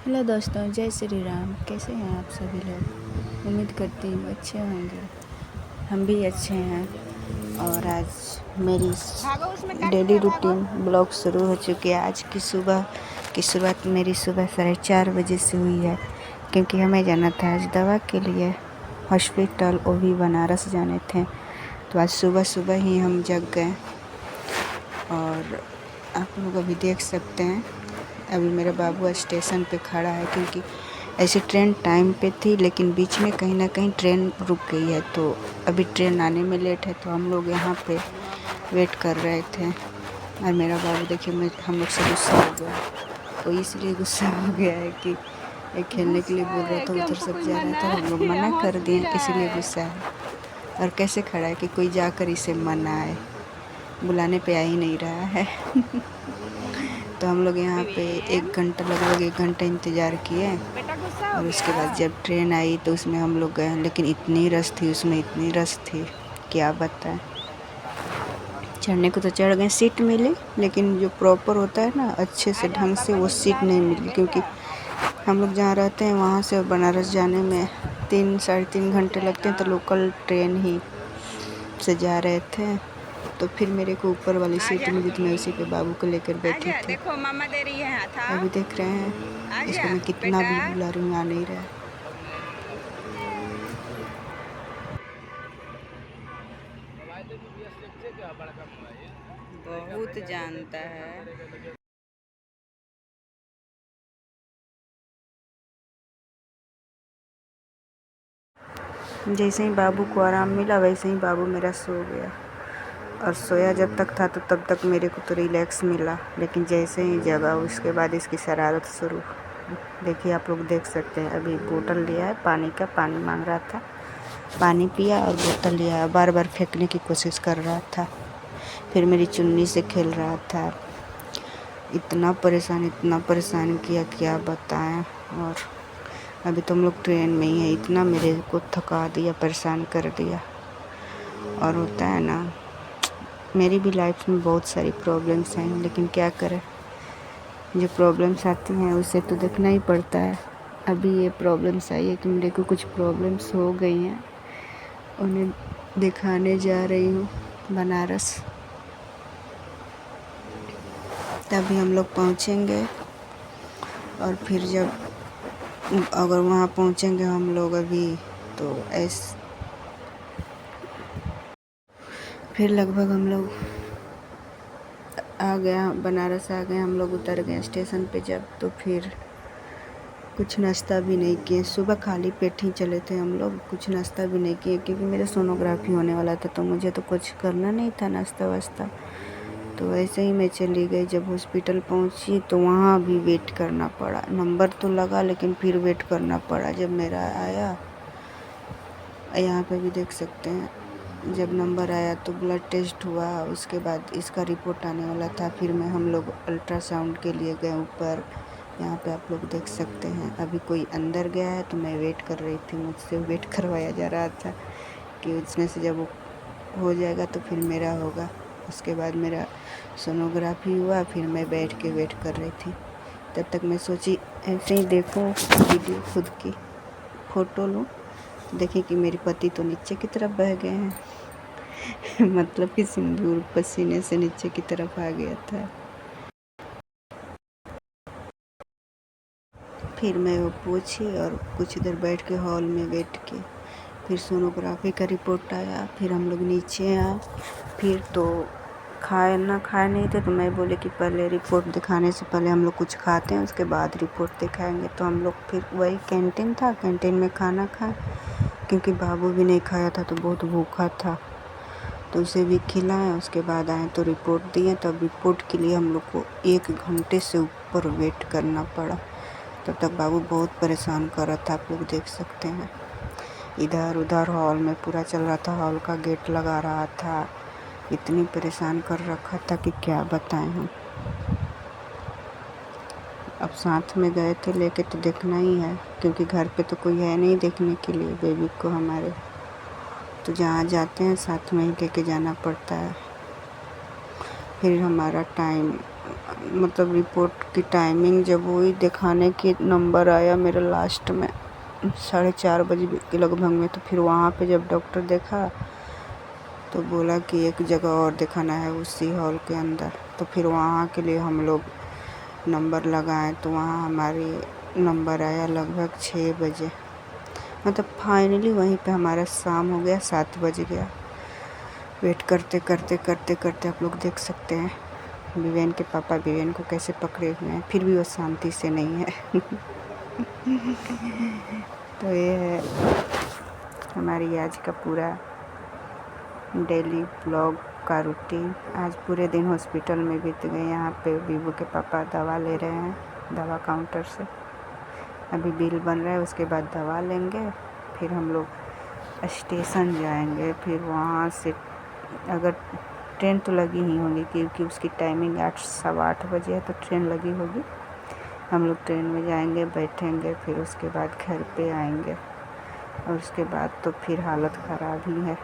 Hello दोस्तों, जय श्री राम। कैसे हैं आप सभी लोग? उम्मीद करती हूँ अच्छे होंगे। हम भी अच्छे हैं। और आज मेरी डेली रूटीन ब्लॉग शुरू हो चुकी है। आज की सुबह की शुरुआत मेरी सुबह 4:30 बजे से हुई है, क्योंकि हमें जाना था आज दवा के लिए हॉस्पिटल, वो भी बनारस जाने थे। तो आज सुबह सुबह ही हम जग गए। और आप लोग अभी देख सकते हैं, अभी मेरा बाबू स्टेशन पे खड़ा है, क्योंकि ऐसे ट्रेन टाइम पे थी, लेकिन बीच में कहीं ना कहीं ट्रेन रुक गई है। तो अभी ट्रेन आने में लेट है, तो हम लोग यहाँ पे वेट कर रहे थे। और मेरा बाबू देखिए, हम लोग से गुस्सा हो गया। तो इसलिए गुस्सा हो गया है कि एक खेलने के लिए बोल रहा था, उधर सब जा रहा था, हम लोग मना कर दिए, इसीलिए गुस्सा है। और कैसे खड़ा है कि कोई जाकर इसे मनाए, बुलाने पे आ ही नहीं रहा है। तो हम लोग यहाँ पे लगभग 1 घंटा इंतज़ार किए। और उसके बाद जब ट्रेन आई तो उसमें हम लोग गए, लेकिन इतनी रश थी उसमें, इतनी रश थी क्या बताएं। चढ़ने को तो चढ़ गए, सीट मिली, लेकिन जो प्रॉपर होता है ना, अच्छे से ढंग से वो सीट नहीं मिली। क्योंकि हम लोग जहाँ रहते हैं वहाँ से बनारस जाने में 3-3.5 घंटे लगते हैं, तो लोकल ट्रेन ही से जा रहे थे। तो फिर मेरे को ऊपर वाली सीट मिली, तो मैं उसी पे बाबू को लेकर बैठी थी। देखो मामा दे रही है हाथ। अभी देख रहे हैं, इसको मैं कितना भी बुला रही हूँ, आ नहीं रहा। बहुत जानता है। जैसे ही बाबू को आराम मिला, वैसे ही बाबू मेरा सो गया। और सोया जब तक था तो तब तक मेरे को तो रिलैक्स मिला, लेकिन जैसे ही जगा उसके बाद इसकी शरारत शुरू। देखिए, आप लोग देख सकते हैं, अभी बोतल लिया है पानी का, पानी मांग रहा था, पानी पिया और बोतल लिया, बार बार फेंकने की कोशिश कर रहा था। फिर मेरी चुन्नी से खेल रहा था। इतना परेशान किया, क्या बताएं। और अभी तो हम लोग ट्रेन में ही है, इतना मेरे को थका दिया, परेशान कर दिया। और होता है ना, मेरी भी लाइफ में बहुत सारी प्रॉब्लम्स हैं, लेकिन क्या करें, जो प्रॉब्लम्स आती हैं उसे तो देखना ही पड़ता है। अभी ये प्रॉब्लम्स आई है कि मेरे को कुछ प्रॉब्लम्स हो गई हैं, उन्हें दिखाने जा रही हूँ बनारस। तभी हम लोग पहुँचेंगे। और फिर जब अगर वहाँ पहुँचेंगे हम लोग अभी, तो फिर लगभग हम लोग आ गया, बनारस आ गए हम लोग, उतर गए स्टेशन पे जब। तो फिर कुछ नाश्ता भी नहीं किए, सुबह खाली पेट ही चले थे हम लोग, कुछ नाश्ता भी नहीं किए, क्योंकि मेरा सोनोग्राफी होने वाला था, तो मुझे तो कुछ करना नहीं था नाश्ता वास्ता। तो वैसे ही मैं चली गई। जब हॉस्पिटल पहुंची तो वहाँ भी वेट करना पड़ा, नंबर तो लगा, लेकिन फिर वेट करना पड़ा। जब मेरा आया, यहाँ पे भी देख सकते हैं, जब नंबर आया तो ब्लड टेस्ट हुआ, उसके बाद इसका रिपोर्ट आने वाला था। फिर हम लोग अल्ट्रासाउंड के लिए गए ऊपर। यहाँ पे आप लोग देख सकते हैं, अभी कोई अंदर गया है तो मैं वेट कर रही थी, मुझसे वेट करवाया जा रहा था कि उसमें से जब वो हो जाएगा तो फिर मेरा होगा। उसके बाद मेरा सोनोग्राफी हुआ, फिर मैं बैठ के वेट कर रही थी। तब तक मैं सोची ऐसे ही देखूं वीडियो, खुद की फ़ोटो लूँ। देखिए कि मेरे पति तो नीचे की तरफ बह गए हैं। मतलब कि सिंदूर पसीने से नीचे की तरफ आ गया था। फिर मैं वो पूछी और कुछ देर बैठ के हॉल में वेट की। फिर सोनोग्राफी का रिपोर्ट आया, फिर हम लोग नीचे आए। फिर तो खाए नहीं थे, तो मैं बोले कि पहले रिपोर्ट दिखाने से पहले हम लोग कुछ खाते हैं, उसके बाद रिपोर्ट दिखाएंगे। तो हम लोग फिर वही कैंटीन था, कैंटीन में खाना खाए, क्योंकि बाबू भी नहीं खाया था तो बहुत भूखा था, तो उसे भी खिलाएं। उसके बाद आए तो रिपोर्ट दिए। तब रिपोर्ट के लिए हम लोग को 1 घंटे से ऊपर वेट करना पड़ा। तब तक बाबू बहुत परेशान कर रहा था, आप लोग देख सकते हैं। इधर उधर हॉल में पूरा चल रहा था, हॉल का गेट लगा रहा था, इतनी परेशान कर रखा था कि क्या बताएं हम। अब साथ में गए थे लेके, तो देखना ही है, क्योंकि घर पे तो कोई है नहीं देखने के लिए बेबी को हमारे। तो जहाँ जाते हैं साथ में ही लेके जाना पड़ता है। फिर हमारा टाइम मतलब रिपोर्ट की टाइमिंग जब हुई, दिखाने की नंबर आया मेरा लास्ट में 4:30 बजे के लगभग में। तो फिर वहाँ पे जब डॉक्टर देखा तो बोला कि एक जगह और दिखाना है उसी हॉल के अंदर। तो फिर वहाँ के लिए हम लोग नंबर लगाए, तो वहाँ हमारी नंबर आया लगभग 6 बजे। मतलब फाइनली वहीं पे हमारा शाम हो गया, 7 बज गया। वेट करते करते करते करते आप लोग देख सकते हैं विवेन के पापा विवेन को कैसे पकड़े हुए हैं, फिर भी वो शांति से नहीं है। तो ये है हमारी आज का पूरा डेली ब्लॉग का रूटीन। आज पूरे दिन हॉस्पिटल में बीत गए। यहाँ पे बीबू के पापा दवा ले रहे हैं दवा काउंटर से। अभी बिल बन रहा है, उसके बाद दवा लेंगे, फिर हम लोग स्टेशन जाएंगे। फिर वहाँ से अगर ट्रेन तो लगी ही होगी क्योंकि उसकी टाइमिंग 8 सवा 8 बजे है, तो ट्रेन लगी होगी। हम लोग ट्रेन में जाएंगे, बैठेंगे, फिर उसके बाद घर पे आएंगे। और उसके बाद तो फिर हालत ख़राब ही है।